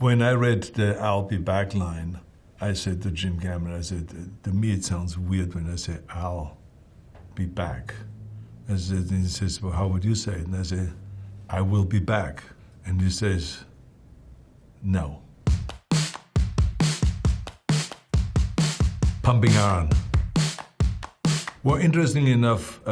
When I read the I'll be back line, I said to Jim Cameron, I said, to me it sounds weird when I say I'll be back. I said, and he says, well, how would you say it? And I say, I will be back. And he says, no. Pumping Iron. Well, interestingly enough,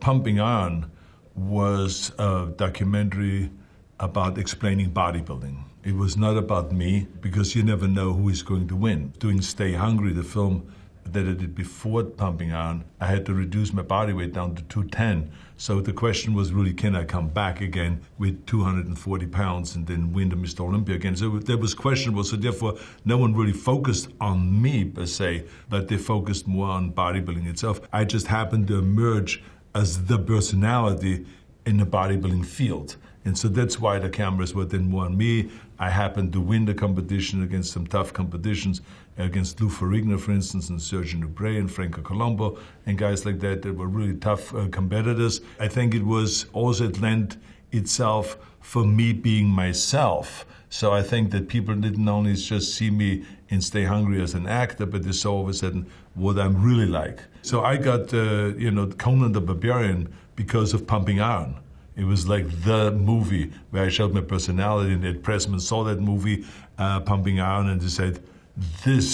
Pumping Iron was a documentary about explaining bodybuilding. It was not about me, because you never know who is going to win. Doing Stay Hungry, the film that I did before Pumping Iron, I had to reduce my body weight down to 210. So the question was really, can I come back again with 240 pounds and then win the Mr. Olympia again? So that was questionable. So therefore, no one really focused on me per se, but they focused more on bodybuilding itself. I just happened to emerge as the personality in the bodybuilding field. And so that's why the cameras were then more on me. I happened to win the competition against some tough competitions, against Lou Ferrigno, for instance, and Sergio Nubret and Franco Colombo, and guys like that were really tough competitors. I think it was also, it lent itself for me being myself. So I think that people didn't only just see me in Stay Hungry as an actor, but they saw all of a sudden what I'm really like. So I got, Conan the Barbarian because of Pumping Iron. It was like the movie where I showed my personality, and Ed Pressman saw that movie, Pumping Iron, and they said,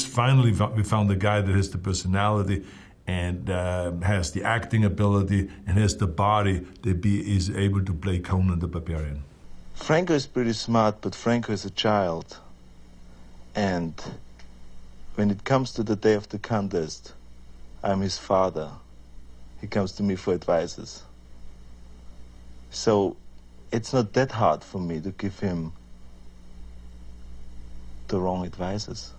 finally we found a guy that has the personality and has the acting ability and has the body that is able to play Conan the Barbarian. Franco is pretty smart, but Franco is a child. And when it comes to the day of the contest, I'm his father. He comes to me for advices. So it's not that hard for me to give him the wrong advices.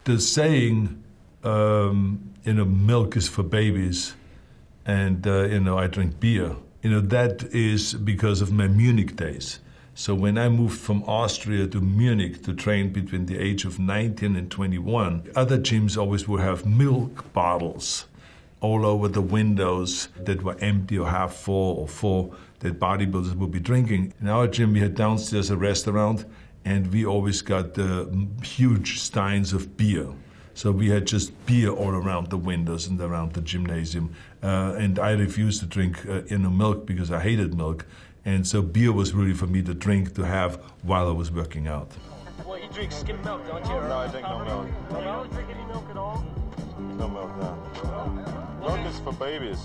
The saying, milk is for babies, and I drink beer. That is because of my Munich days. So when I moved from Austria to Munich to train between the age of 19 and 21, other gyms always would have milk bottles all over the windows that were empty or half full or full that bodybuilders would be drinking. In our gym, we had downstairs a restaurant, and we always got huge steins of beer. So we had just beer all around the windows and around the gymnasium. And I refused to drink milk because I hated milk. And so beer was really for me to drink, to have while I was working out. Well, you drink skim milk, don't you? No, I drink no milk. You don't drink any milk at all? No milk, no. Milk is for babies.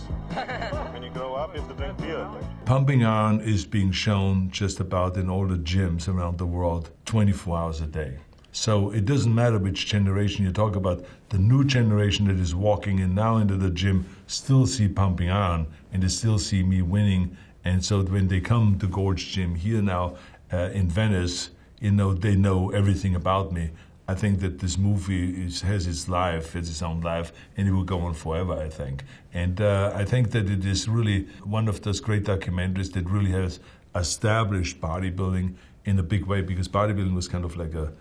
When you grow up, you have to drink beer. Pumping Iron is being shown just about in all the gyms around the world 24 hours a day. So it doesn't matter which generation you talk about. The new generation that is walking in now into the gym still see Pumping Iron, and they still see me winning. And so when they come to Gold's Gym here now in Venice, they know everything about me. I think that this movie has its life, has its own life, and it will go on forever, I think. And I think that it is really one of those great documentaries that really has established bodybuilding in a big way, because bodybuilding was kind of like a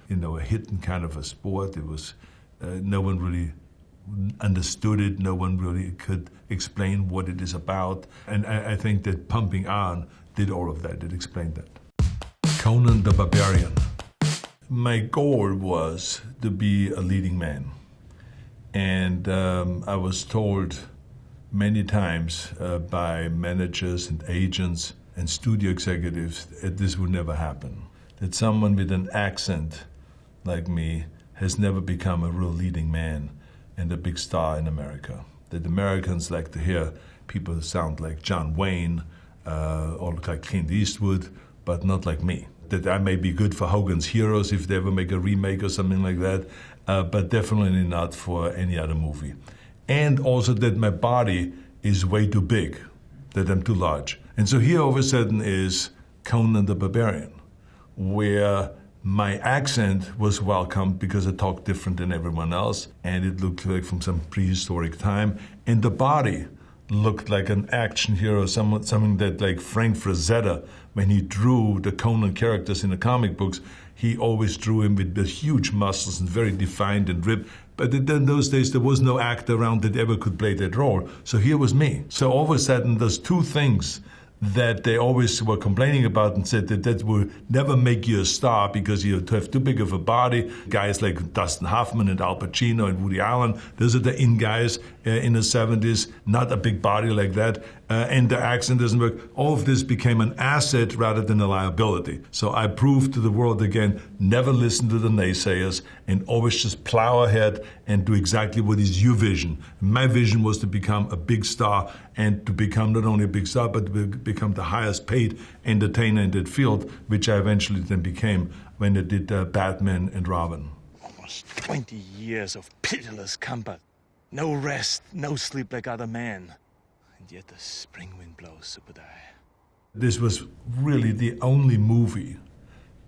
hidden kind of a sport. It was, no one really understood it. No one really could explain what it is about. And I think that Pumping Iron did all of that. It explained that. Conan the Barbarian. My goal was to be a leading man. And I was told many times by managers and agents and studio executives that this would never happen. That someone with an accent like me has never become a real leading man and a big star in America. That Americans like to hear people who sound like John Wayne or like Clint Eastwood, but not like me. That I may be good for Hogan's Heroes if they ever make a remake or something like that, but definitely not for any other movie. And also that my body is way too big, that I'm too large. And so here all of a sudden is Conan the Barbarian, where my accent was welcomed because I talked different than everyone else, and it looked like from some prehistoric time, and the body looked like an action hero, something that like Frank Frazetta, when he drew the Conan characters in the comic books, he always drew him with the huge muscles and very defined and ripped. But in those days, there was no actor around that ever could play that role. So here was me. So all of a sudden, those two things that they always were complaining about and said that will never make you a star because you have too big of a body. Guys like Dustin Hoffman and Al Pacino and Woody Allen, those are the in guys in the 70s, not a big body like that. And the accent doesn't work. All of this became an asset rather than a liability. So I proved to the world again, never listen to the naysayers and always just plow ahead and do exactly what is your vision. My vision was to become a big star and to become not only a big star, but to become the highest paid entertainer in that field, which I eventually then became when I did Batman and Robin. Almost 20 years of pitiless combat. No rest, no sleep like other men. And yet the spring wind blows, Superdai. This was really the only movie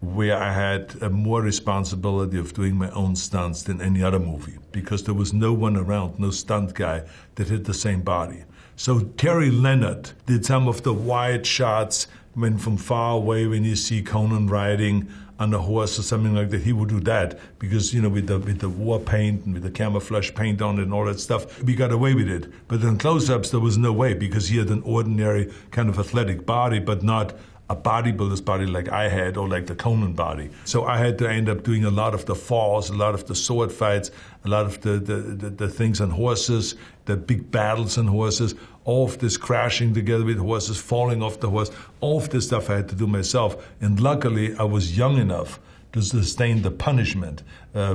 where I had more responsibility of doing my own stunts than any other movie, because there was no one around, no stunt guy that had the same body. So Terry Leonard did some of the wide shots when from far away, when you see Conan riding on a horse or something like that, he would do that because, you know, with the war paint and with the camouflage paint on it and all that stuff, we got away with it. But in close-ups, there was no way because he had an ordinary kind of athletic body, but not a bodybuilder's body like I had or like the Conan body. So I had to end up doing a lot of the falls, a lot of the sword fights, a lot of the things on horses, the big battles on horses, all of this crashing together with horses, falling off the horse, all of this stuff I had to do myself. And luckily, I was young enough to sustain the punishment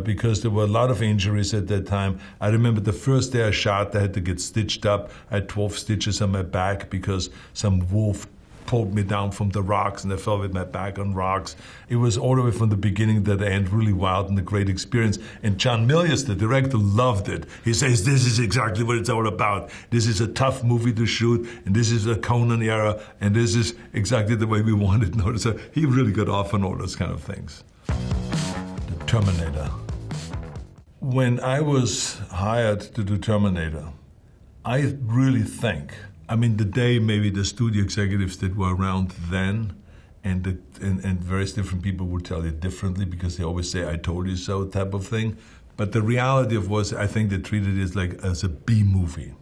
because there were a lot of injuries at that time. I remember the first day I shot, I had to get stitched up. I had 12 stitches on my back because some wolf pulled me down from the rocks and I fell with my back on rocks. It was all the way from the beginning to the end really wild and a great experience. And John Milius, the director, loved it. He says, this is exactly what it's all about. This is a tough movie to shoot, and this is a Conan era, and this is exactly the way we wanted it. So he really got off on all those kind of things. The Terminator. When I was hired to do Terminator, I really think, I mean, the day maybe the studio executives that were around then and various different people would tell you differently because they always say, I told you so type of thing. But the reality of was, I think they treated it like as a B movie,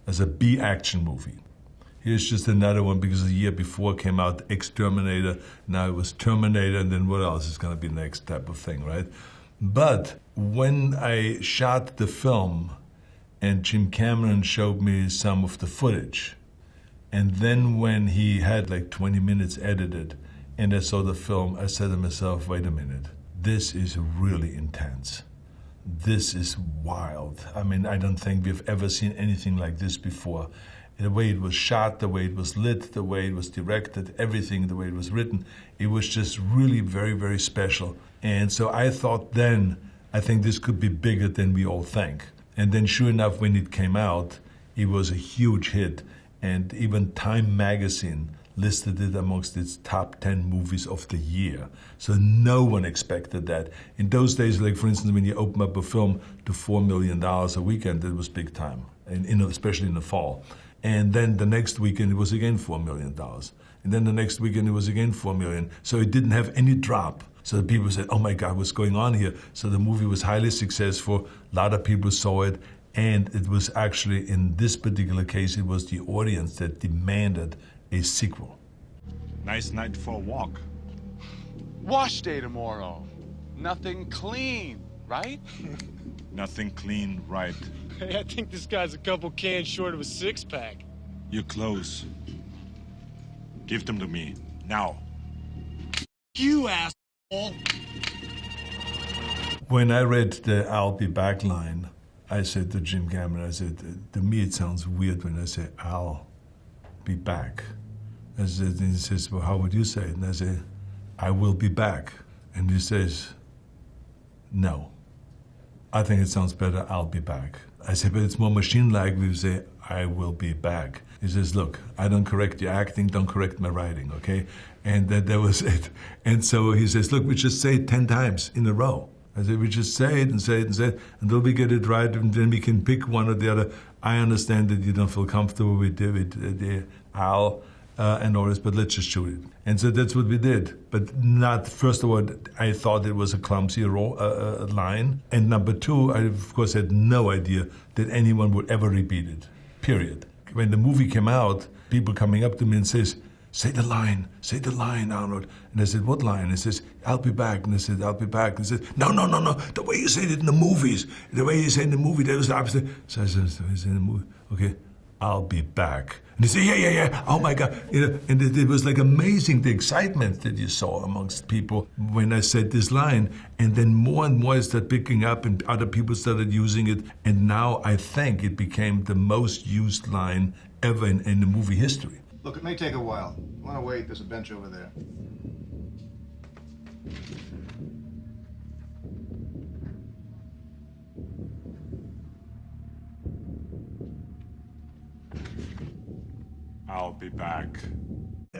as a B action movie. Here's just another one because the year before came out Exterminator, now it was Terminator, and then what else is going to be next type of thing, right? But when I shot the film, and Jim Cameron showed me some of the footage. And then when he had like 20 minutes edited and I saw the film, I said to myself, wait a minute, this is really intense. This is wild. I mean, I don't think we've ever seen anything like this before. The way it was shot, the way it was lit, the way it was directed, everything, the way it was written, it was just really very, very special. And so I thought then, I think this could be bigger than we all think. And then sure enough, when it came out, it was a huge hit. And even Time magazine listed it amongst its top 10 movies of the year. So no one expected that. In those days, like for instance, when you open up a film to $4 million a weekend, it was big time, and especially in the fall. And then the next weekend, it was again $4 million. And then the next weekend, it was again $4 million. So it didn't have any drop. So the people said, oh my God, what's going on here? So the movie was highly successful. A lot of people saw it. And it was actually, in this particular case, it was the audience that demanded a sequel. Nice night for a walk. Wash day tomorrow. Nothing clean, right? Nothing clean, right? Hey, I think this guy's a couple cans short of a six-pack. Your clothes. Give them to me, now. You asshole! When I read the I'll be back line, I said to Jim Cameron, I said, to me it sounds weird when I say, I'll be back. I said, and he says, well, how would you say it? And I say, I will be back. And he says, no. I think it sounds better, I'll be back. I said, but it's more machine-like when you say, I will be back. He says, look, I don't correct your acting, don't correct my writing, okay? And that was it. And so he says, look, we just say it 10 times in a row. I said, we just say it and say it and say it, until we get it right, and then we can pick one or the other. I understand that you don't feel comfortable with the Al and all this, but let's just shoot it. And so that's what we did. But not, first of all, I thought it was a clumsy line. And number two, I, of course, had no idea that anyone would ever repeat it, period. When the movie came out, people coming up to me and says, say the line, Arnold. And I said, what line? He says, I'll be back. And I said, I'll be back. And he said, no, the way you said it in the movies, the way you say in the movie, that was the opposite. So I said, in the movie, okay, I'll be back. And he said, yeah, oh my God. And it was like amazing, the excitement that you saw amongst people when I said this line. And then more and more it started picking up and other people started using it. And now I think it became the most used line ever in the movie history. Look, it may take a while. You want to wait? There's a bench over there. I'll be back.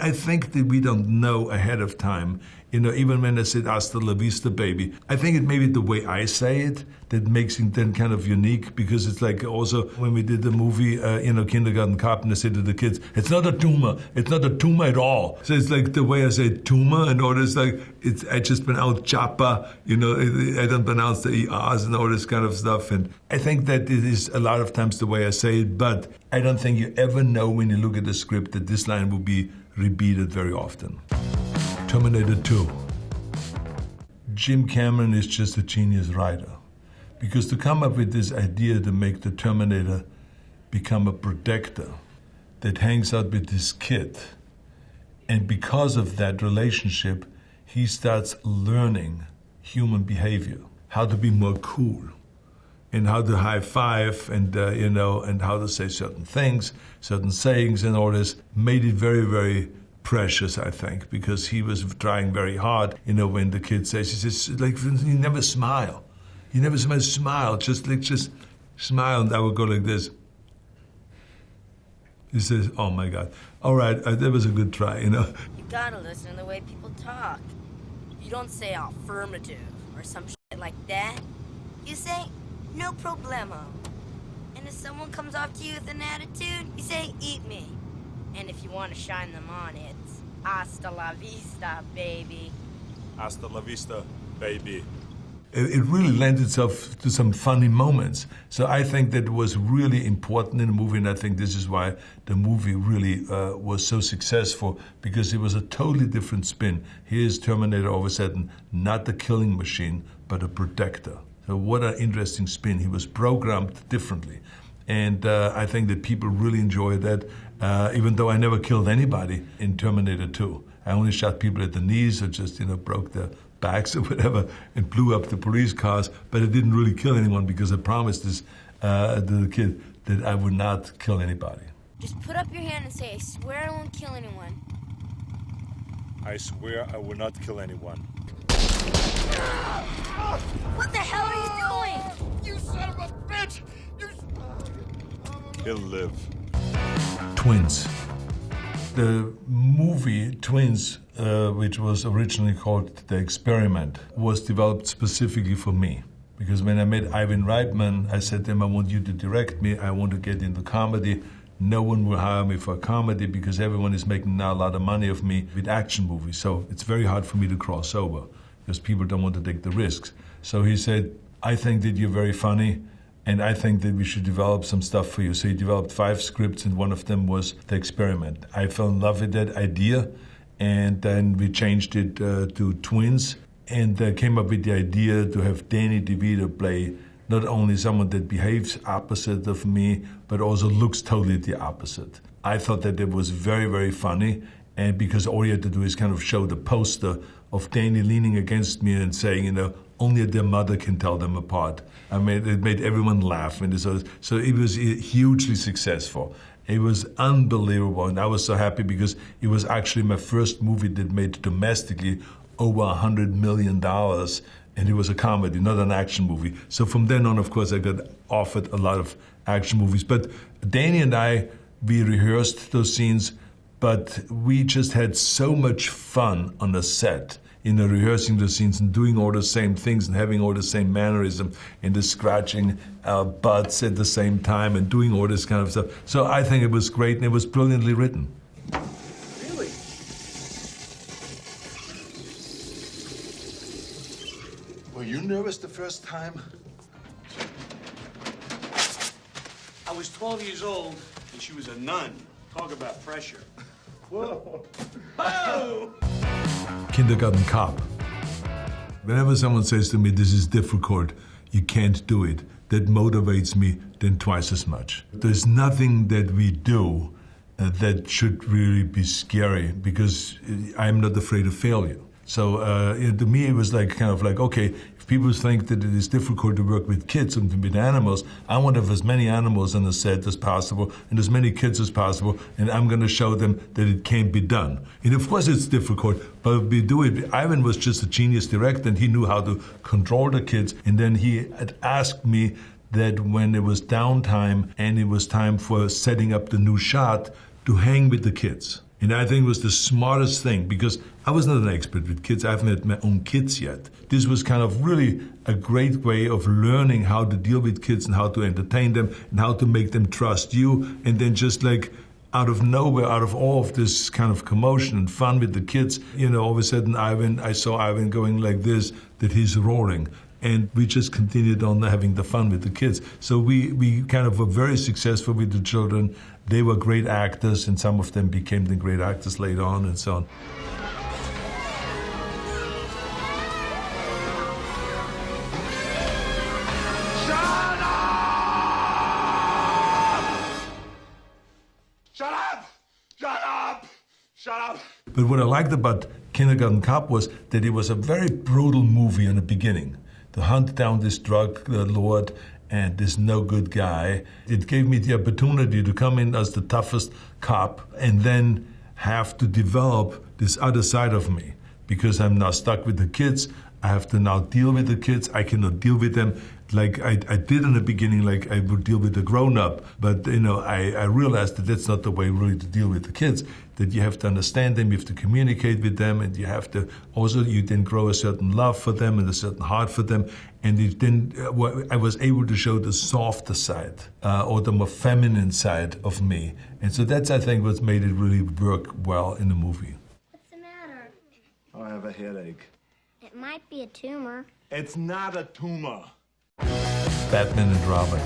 I think that we don't know ahead of time, even when I said hasta la vista, baby. I think it may be the way I say it that makes it then kind of unique, because it's like also when we did the movie, Kindergarten Cop, and I said to the kids, it's not a tumor at all. So it's like the way I say tumor and all this, like, I just pronounce chapa, I don't pronounce the ERs and all this kind of stuff. And I think that it is a lot of times the way I say it, but I don't think you ever know when you look at the script that this line will be repeated very often. Terminator 2. Jim Cameron is just a genius writer. Because to come up with this idea to make the Terminator become a protector that hangs out with this kid, and because of that relationship, he starts learning human behavior, how to be more cool, and how to high five, and and how to say certain things, certain sayings, and all this, made it very, very precious, I think, because he was trying very hard. When the kid says, he says, like, you never smile. You never smile, just smile, and I would go like this. He says, oh my God. All right, that was a good try, You gotta listen to the way people talk. You don't say affirmative or some shit like that. You say, no problemo. And if someone comes off to you with an attitude, you say, eat me. And if you want to shine them on, it's hasta la vista, baby. Hasta la vista, baby. It really lent itself to some funny moments. So I think that was really important in the movie, and I think this is why the movie really was so successful, because it was a totally different spin. Here's Terminator all of a sudden, not a killing machine, but a protector. So what an interesting spin. He was programmed differently. And I think that people really enjoyed that, even though I never killed anybody in Terminator 2. I only shot people at the knees or just, broke their backs or whatever and blew up the police cars, but I didn't really kill anyone because I promised this to the kid that I would not kill anybody. Just put up your hand and say, I swear I won't kill anyone. I swear I will not kill anyone. What the hell are you doing? You son of a bitch! He'll live. Twins. The movie Twins, which was originally called The Experiment, was developed specifically for me. Because when I met Ivan Reitman, I said to him, I want you to direct me, I want to get into comedy. No one will hire me for comedy because everyone is making now a lot of money of me with action movies. So it's very hard for me to cross over because people don't want to take the risks. So he said, I think that you're very funny, and I think that we should develop some stuff for you. So he developed 5 scripts, and one of them was The Experiment. I fell in love with that idea, and then we changed it to Twins, and came up with the idea to have Danny DeVito play not only someone that behaves opposite of me, but also looks totally the opposite. I thought that it was very, very funny, and because all you had to do is kind of show the poster of Danny leaning against me and saying, only their mother can tell them apart. I mean, it made everyone laugh. And so it was hugely successful. It was unbelievable. And I was so happy because it was actually my first movie that made domestically over $100 million. And it was a comedy, not an action movie. So from then on, of course, I got offered a lot of action movies. But Danny and I, we rehearsed those scenes, but we just had so much fun on the set, rehearsing the scenes and doing all the same things and having all the same mannerism and the scratching our butts at the same time and doing all this kind of stuff. So I think it was great, and it was brilliantly written. Really? Were you nervous the first time? I was 12 years old, She was a nun. Talk about pressure. Kindergarten Cop. Whenever someone says to me, this is difficult, you can't do it, that motivates me then twice as much. There's nothing that we do that should really be scary because I'm not afraid of failure. So to me, it was like kind of like, okay, if people think that it is difficult to work with kids and with animals, I want to have as many animals on the set as possible and as many kids as possible, and I'm going to show them that it can be done. And of course it's difficult, but we do it. Ivan was just a genius director, and he knew how to control the kids. And then he had asked me that when it was downtime and it was time for setting up the new shot, to hang with the kids. And I think it was the smartest thing because I was not an expert with kids. I haven't had my own kids yet. This was kind of really a great way of learning how to deal with kids and how to entertain them and how to make them trust you. And then just like out of nowhere, out of all of this kind of commotion and fun with the kids, all of a sudden I saw Ivan going like this, that he's roaring. And we just continued on having the fun with the kids. So we kind of were very successful with the children. They were great actors, and some of them became the great actors later on and so on. Shut up! Shut up! Shut up! But what I liked about Kindergarten Cop was that it was a very brutal movie in the beginning. To hunt down this drug lord and this no good guy. It gave me the opportunity to come in as the toughest cop and then have to develop this other side of me because I'm now stuck with the kids. I have to now deal with the kids. I cannot deal with them like I did in the beginning, like I would deal with a grown-up. But, I realized that that's not the way really to deal with the kids, that you have to understand them, you have to communicate with them, and you have to also, you then grow a certain love for them and a certain heart for them. And then I was able to show the softer side or the more feminine side of me. And so that's, I think, what's made it really work well in the movie. What's the matter? I have a headache. It might be a tumor. It's not a tumor. Batman and Robin.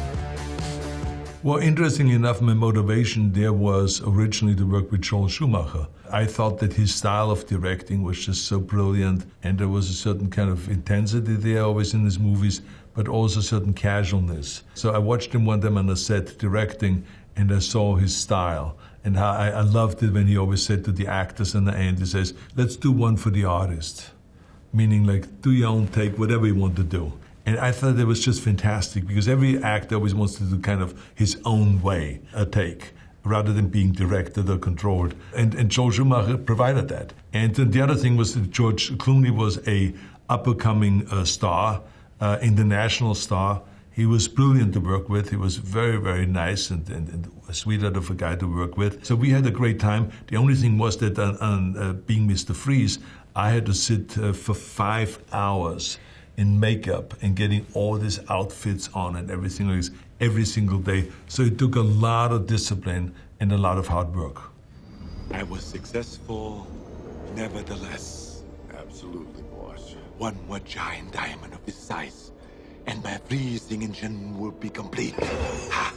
Well, interestingly enough, my motivation there was originally to work with Joel Schumacher. I thought that his style of directing was just so brilliant, and there was a certain kind of intensity there always in his movies, but also a certain casualness. So I watched him one time on the set directing, and I saw his style. And how I loved it when he always said to the actors in the end, he says, let's do one for the artist. Meaning like, do your own take, whatever you want to do. And I thought it was just fantastic because every actor always wants to do kind of his own way, a take, rather than being directed or controlled. And Joel Schumacher provided that. And the other thing was that George Clooney was a up-and-coming star, international star. He was brilliant to work with. He was very, very nice and a sweetheart of a guy to work with. So we had a great time. The only thing was that on being Mr. Freeze, I had to sit for 5 hours in makeup and getting all these outfits on and everything like this every single day. So it took a lot of discipline and a lot of hard work. I was successful, nevertheless. Absolutely, boss. One more giant diamond of this size, and my freezing engine will be complete. Ha!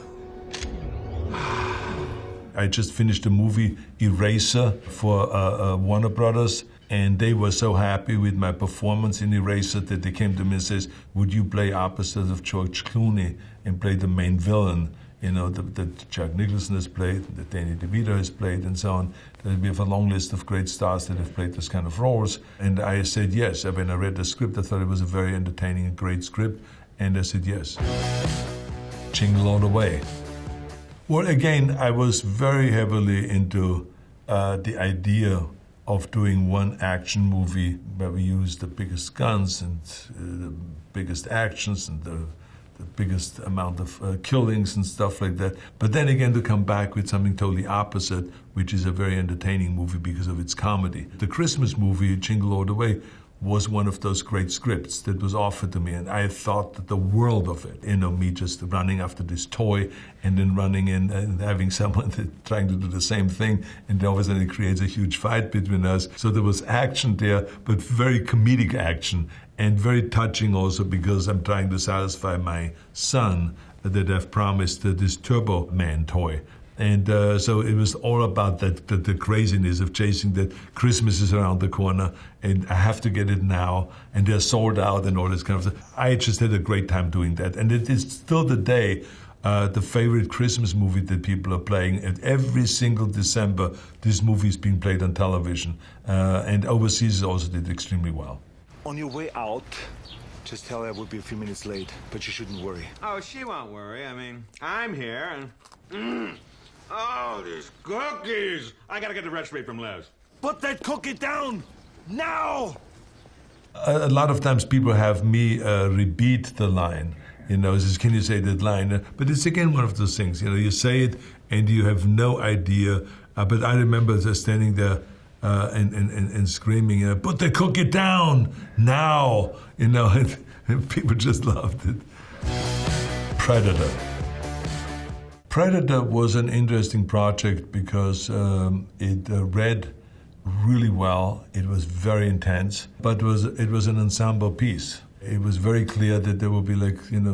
I just finished the movie Eraser for Warner Brothers, and they were so happy with my performance in Eraser that they came to me and says, would you play opposite of George Clooney and play the main villain, that Jack Nicholson has played, that Danny DeVito has played, and so on. We have a long list of great stars that have played those kind of roles. And I said yes. When I read the script, I thought it was a very entertaining and great script, and I said yes. Jingle all the way. Well, again, I was very heavily into the idea of doing one action movie where we use the biggest guns and the biggest actions and the biggest amount of killings and stuff like that. But then again, to come back with something totally opposite, which is a very entertaining movie because of its comedy. The Christmas movie, Jingle All the Way, was one of those great scripts that was offered to me, and I thought that the world of it. Me just running after this toy and then running in and having someone trying to do the same thing, and then all of a sudden it creates a huge fight between us. So there was action there, but very comedic action, and very touching also because I'm trying to satisfy my son that I've promised this Turbo Man toy. And so it was all about the craziness of chasing that Christmas is around the corner and I have to get it now and they're sold out and all this kind of stuff. I just had a great time doing that. And it is still today the favorite Christmas movie that people are playing. And every single December, this movie is being played on television. And overseas also did extremely well. On your way out, just tell her I will be a few minutes late, but you shouldn't worry. Oh, she won't worry. I mean, I'm here and... Oh, these cookies! I gotta get the recipe from Les. Put that cookie down! Now! A lot of times people have me repeat the line. Says, can you say that line? But it's again one of those things. You say it and you have no idea. But I remember just standing there and screaming, put the cookie down now! And people just loved it. Predator. Predator was an interesting project because it read really well. It was very intense, but it was an ensemble piece. It was very clear that there would be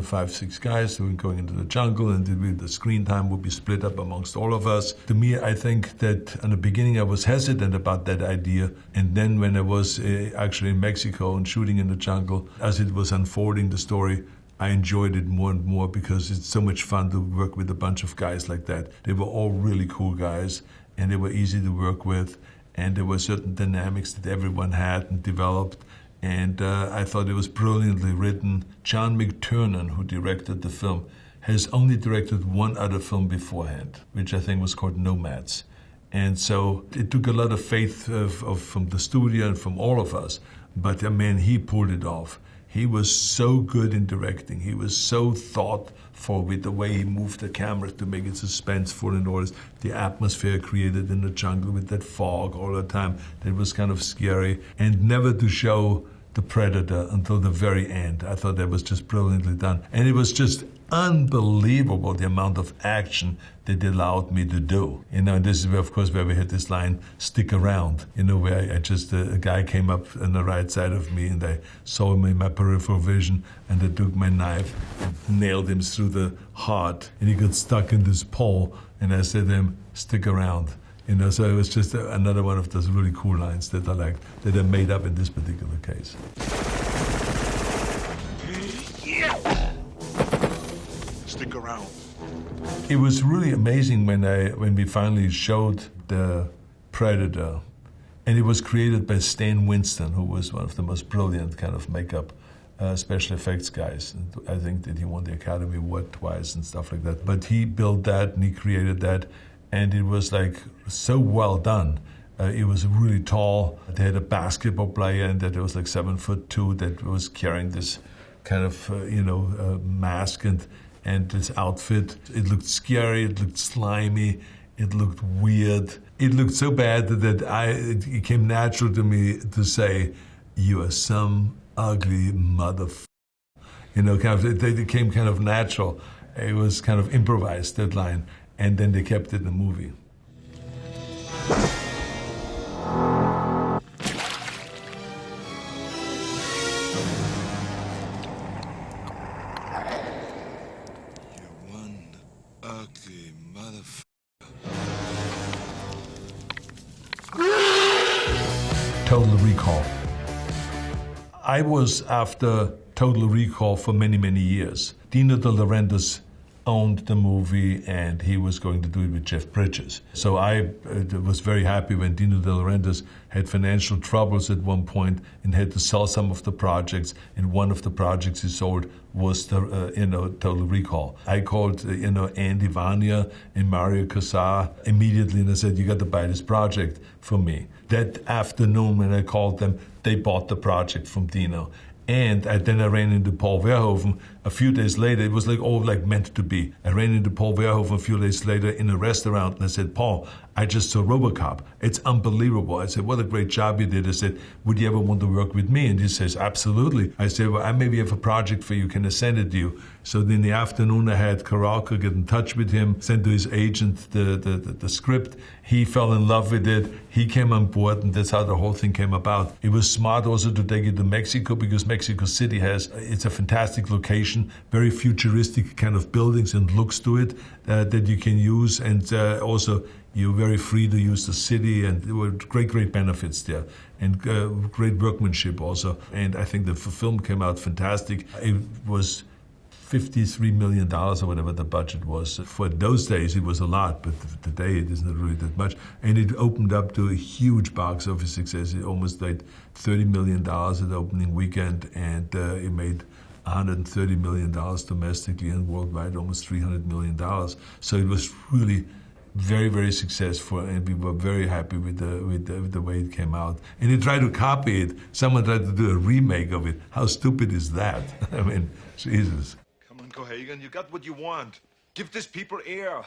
5, 6 guys who were going into the jungle and the screen time would be split up amongst all of us. To me, I think that in the beginning I was hesitant about that idea. And then when I was actually in Mexico and shooting in the jungle, as it was unfolding the story, I enjoyed it more and more because it's so much fun to work with a bunch of guys like that. They were all really cool guys and they were easy to work with. And there were certain dynamics that everyone had and developed. And I thought it was brilliantly written. John McTiernan, who directed the film, has only directed one other film beforehand, which I think was called Nomads. And so it took a lot of faith from the studio and from all of us. But man, he pulled it off. He was so good in directing. He was so thoughtful with the way he moved the camera to make it suspenseful and all this. The atmosphere created in the jungle with that fog all the time, that was kind of scary. And never to show the Predator until the very end. I thought that was just brilliantly done. And it was just unbelievable the amount of action that they allowed me to do. And this is where, of course, where we had this line, stick around, where I just, a guy came up on the right side of me and I saw him in my peripheral vision and I took my knife and nailed him through the heart and he got stuck in this pole and I said to him, stick around. So it was just another one of those really cool lines that I liked, that I made up in this particular case. Yeah. Stick around. It was really amazing when we finally showed the Predator, and it was created by Stan Winston, who was one of the most brilliant kind of makeup special effects guys. I think that he won the Academy Award twice and stuff like that. But he built that and he created that. And it was so well done. It was really tall. They had a basketball player and that was 7'2" that was carrying this kind of mask and this outfit. It looked scary. It looked slimy. It looked weird. It looked so bad that it came natural to me to say, "You are some ugly motherfucker." It became kind of natural. It was kind of improvised, that line. And then they kept it in the movie. You're one ugly motherfucker. Total Recall. I was after Total Recall for many, many years. Dino De Laurentiis owned the movie and he was going to do it with Jeff Bridges. So I was very happy when Dino De Laurentiis had financial troubles at one point and had to sell some of the projects, and one of the projects he sold was the Total Recall. I called Andy Vania and Mario Casar immediately and I said, you got to buy this project for me. That afternoon when I called them, they bought the project from Dino. And then I ran into Paul Verhoeven a few days later. It was meant to be. I ran into Paul Verhoeven a few days later in a restaurant and I said, Paul, I just saw RoboCop. It's unbelievable. I said, what a great job you did. I said, would you ever want to work with me? And he says, absolutely. I said, well, I maybe have a project for you. Can I send it to you? So in the afternoon, I had Karalka get in touch with him, sent to his agent the script. He fell in love with it. He came on board, and that's how the whole thing came about. It was smart also to take it to Mexico, because Mexico City it's a fantastic location, very futuristic kind of buildings and looks to it that you can use, and also you're very free to use the city, and there were great benefits there, and great workmanship also. And I think the film came out fantastic. It was $53 million or whatever the budget was. For those days, it was a lot, but today it isn't really that much. And it opened up to a huge box office success. It almost made $30 million at the opening weekend, and it made $130 million domestically, and worldwide almost $300 million. So it was really very successful, and we were very happy with the way it came out. And they tried to copy it. Someone tried to do a remake of it. How stupid is that? I mean, Jesus. Come on, Cohagen, you got what you want. Give these people air.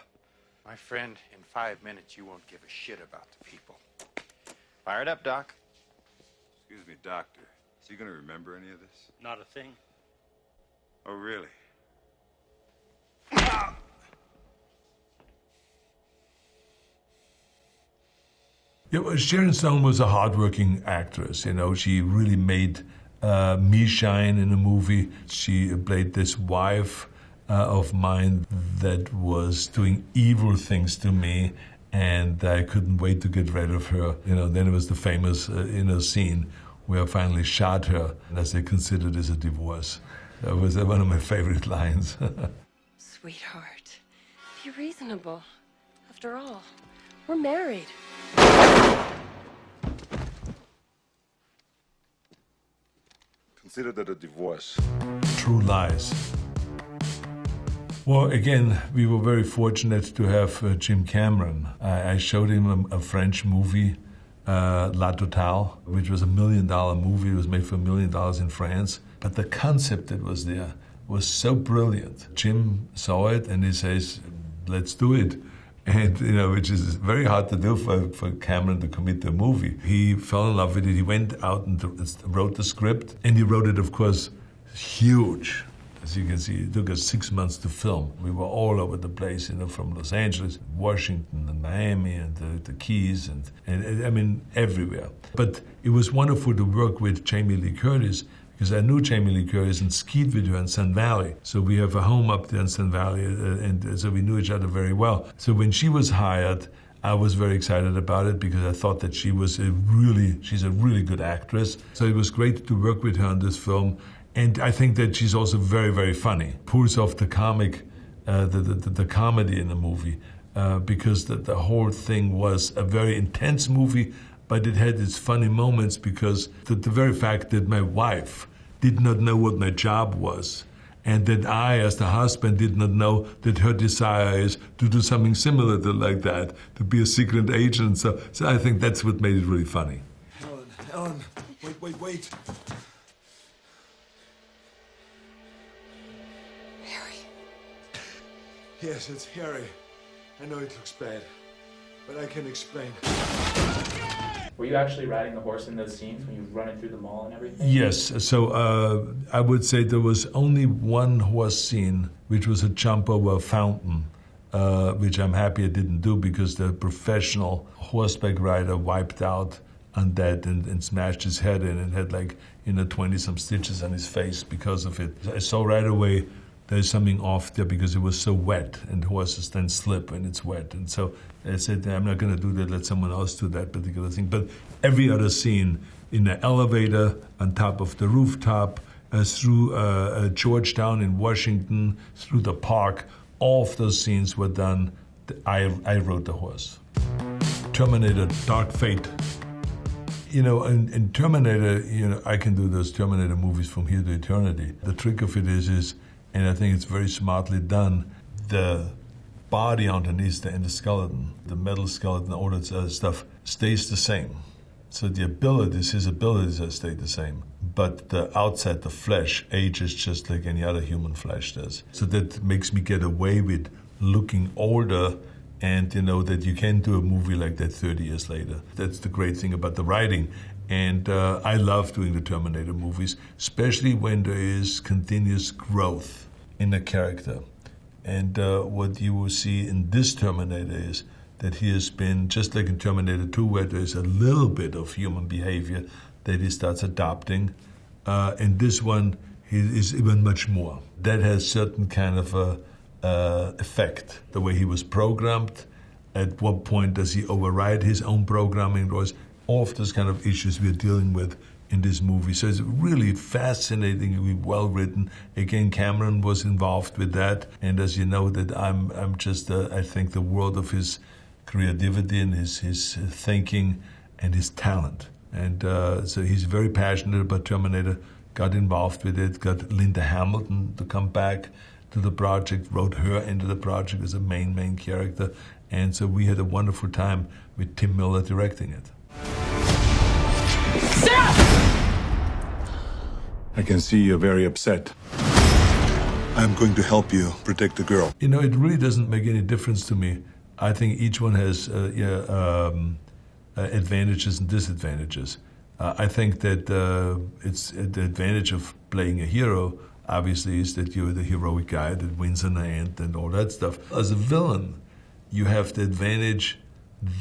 My friend, in 5 minutes you won't give a shit about the people. Fire it up, Doc. Excuse me, Doctor. Is he gonna remember any of this? Not a thing. Oh, really? Yeah, well, Sharon Stone was a hardworking actress. You know, she really made me shine in the movie. She played this wife of mine that was doing evil things to me, and I couldn't wait to get rid of her. You know, then it was the famous scene where I finally shot her, as they considered as a divorce. That was one of my favorite lines. Sweetheart, be reasonable. After all, we're married. Consider that a divorce. True Lies. Well, again, we were very fortunate to have Jim Cameron. I showed him a French movie, La Totale, which was $1 million movie. It was made for $1 million in France. But the concept that was there was so brilliant. Jim saw it and he says, let's do it. And, you know, which is very hard to do for Cameron to commit to a movie. He fell in love with it. He went out and wrote the script. And he wrote it, of course, huge. As you can see, it took us 6 months to film. We were all over the place, you know, from Los Angeles, Washington, and Miami, and the Keys, and I mean, everywhere. But it was wonderful to work with Jamie Lee Curtis, because I knew Jamie Lee Curtis and skied with her in Sun Valley. So we have a home up there in Sun Valley, and so we knew each other very well. So when she was hired, I was very excited about it, because I thought that she's a really good actress. So it was great to work with her on this film. And I think that she's also very funny. Pulls off the comic, the comedy in the movie, because the whole thing was a very intense movie, but it had its funny moments, because the very fact that my wife did not know what my job was, and that I, as the husband, did not know that her desire is to do something similar to like that, to be a secret agent. So I think that's what made it really funny. Ellen, wait. Yes, it's Harry. I know it looks bad, but I can explain. Were you actually riding the horse in those scenes when you were running through the mall and everything? Yes. So I would say there was only one horse scene, which was a jump over a fountain, which I'm happy I didn't do, because the professional horseback rider wiped out on that and smashed his head in, and had 20-some stitches on his face because of it. I saw right away there's something off there, because it was so wet, and horses then slip when it's wet. And so I said, I'm not going to do that, let someone else do that particular thing. But every other scene, in the elevator, on top of the rooftop, through Georgetown in Washington, through the park, all of those scenes were done. I rode the horse. Terminator, Dark Fate. You know, in Terminator, I can do those Terminator movies from here to eternity. The trick of it is, and I think it's very smartly done, the body underneath and the skeleton, the metal skeleton, all that other stuff, stays the same. So his abilities have stayed the same. But the outside, the flesh, ages just like any other human flesh does. So that makes me get away with looking older, and that you can do a movie like that 30 years later. That's the great thing about the writing. And I love doing the Terminator movies, especially when there is continuous growth in a character. And what you will see in this Terminator is that he has been, just like in Terminator 2, where there's a little bit of human behavior that he starts adopting. In this one, he is even much more. That has certain kind of a effect. The way he was programmed, at what point does he override his own programming? There's all of those kind of issues we're dealing with in this movie. So it's really fascinatingly well written. Again, Cameron was involved with that. And as you know, that I'm just, I think, the world of his creativity and his thinking and his talent. And so he's very passionate about Terminator, got involved with it, got Linda Hamilton to come back to the project, wrote her into the project as a main character. And so we had a wonderful time with Tim Miller directing it. I can see you're very upset. I'm going to help you protect the girl. You know, it really doesn't make any difference to me. I think each one has advantages and disadvantages. I think that it's the advantage of playing a hero, obviously, is that you're the heroic guy that wins in the end and all that stuff. As a villain, you have the advantage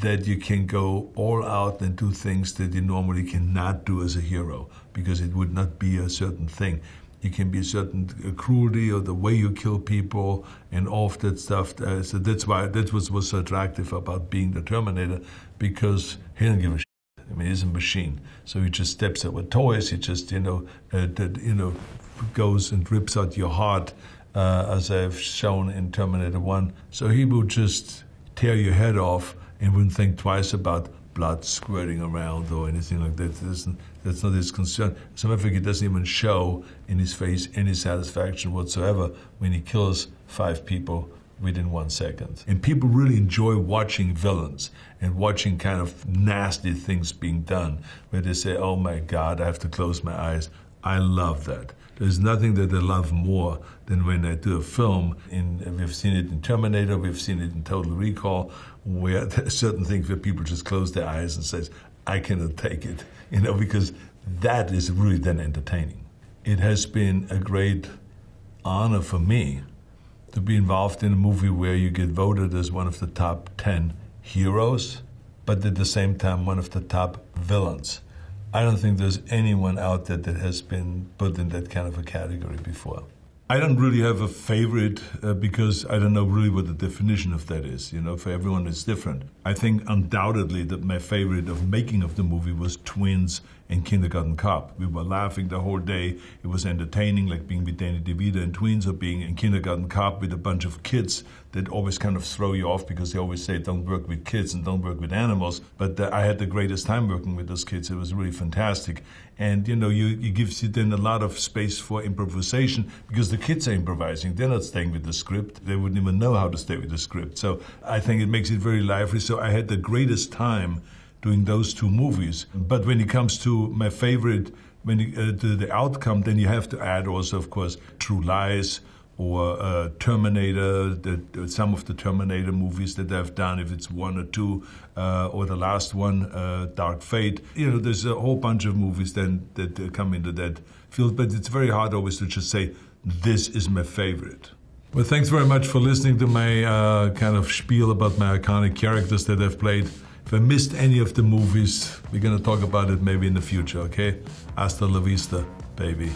that you can go all out and do things that you normally cannot do as a hero, because it would not be a certain thing. It can be a certain cruelty or the way you kill people and all of that stuff. So that's what was so attractive about being the Terminator, because he doesn't give a shit. I mean, he's a machine. So he just steps over toys. He just, goes and rips out your heart, as I've shown in Terminator 1. So he will just tear your head off and wouldn't think twice about blood squirting around or anything like that. That's not his concern. As a matter of fact, he doesn't even show in his face any satisfaction whatsoever when he kills 5 people within 1 second. And people really enjoy watching villains and watching kind of nasty things being done, where they say, oh my God, I have to close my eyes. I love that. There's nothing that I love more than when I do a film, we've seen it in Terminator, we've seen it in Total Recall, where there's certain things where people just close their eyes and says, I cannot take it, because that is really then entertaining. It has been a great honor for me to be involved in a movie where you get voted as one of the top 10 heroes, but at the same time, one of the top villains. I don't think there's anyone out there that has been put in that kind of a category before. I don't really have a favorite because I don't know really what the definition of that is. For everyone it's different. I think undoubtedly that my favorite of making of the movie was Twins and Kindergarten Cop. We were laughing the whole day. It was entertaining, like being with Danny DeVito in Twins or being in Kindergarten Cop with a bunch of kids that always kind of throw you off because they always say don't work with kids and don't work with animals. But I had the greatest time working with those kids. It was really fantastic. And, it gives you then a lot of space for improvisation because the kids are improvising. They're not staying with the script. They wouldn't even know how to stay with the script. So I think it makes it very lively. So I had the greatest time doing those 2 movies. But when it comes to my favorite, to the outcome, then you have to add also, of course, True Lies or Terminator, some of the Terminator movies that I've done, if it's 1 or 2, or the last one, Dark Fate. There's a whole bunch of movies then that come into that field, but it's very hard always to just say, this is my favorite. Well, thanks very much for listening to my kind of spiel about my iconic characters that I've played. If I missed any of the movies, we're going to talk about it maybe in the future, okay? Hasta la vista, baby.